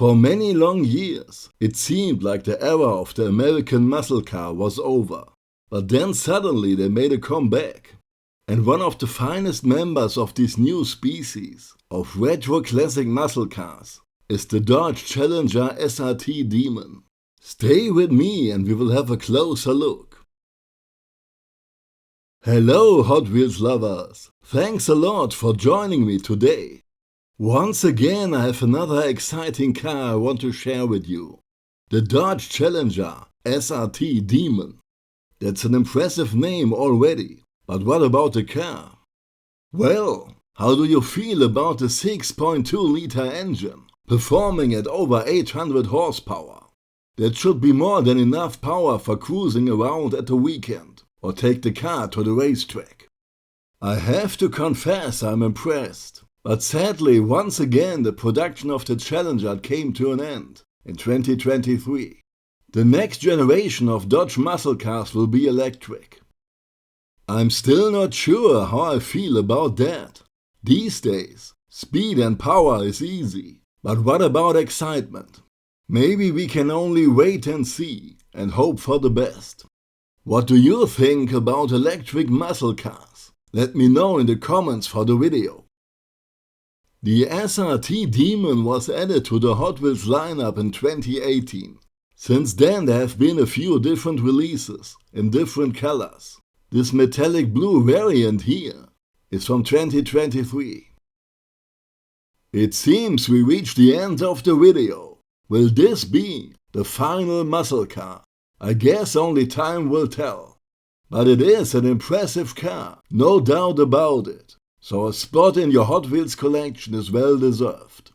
For many long years, it seemed like the era of the American muscle car was over. But then suddenly they made a comeback. And one of the finest members of this new species of retro classic muscle cars is the Dodge Challenger SRT Demon. Stay with me and we will have a closer look. Hello Hot Wheels lovers! Thanks a lot for joining me today. Once again I have another exciting car I want to share with you. The Dodge Challenger SRT Demon. That's an impressive name already, but what about the car? Well, how do you feel about the 6.2-liter engine, performing at over 800 horsepower? That should be more than enough power for cruising around at the weekend, or take the car to the racetrack. I have to confess I'm impressed, but sadly once again the production of the Challenger came to an end in 2023. The next generation of Dodge muscle cars will be electric. I'm still not sure how I feel about that. These days, speed and power is easy, but what about excitement? Maybe we can only wait and see and hope for the best. What do you think about electric muscle cars? Let me know in the comments for the video. The SRT Demon was added to the Hot Wheels lineup in 2018. Since then there have been a few different releases in different colors. This metallic blue variant here is from 2023. It seems we reached the end of the video. Will this be the final muscle car? I guess only time will tell. But it is an impressive car, no doubt about it. So a spot in your Hot Wheels collection is well deserved.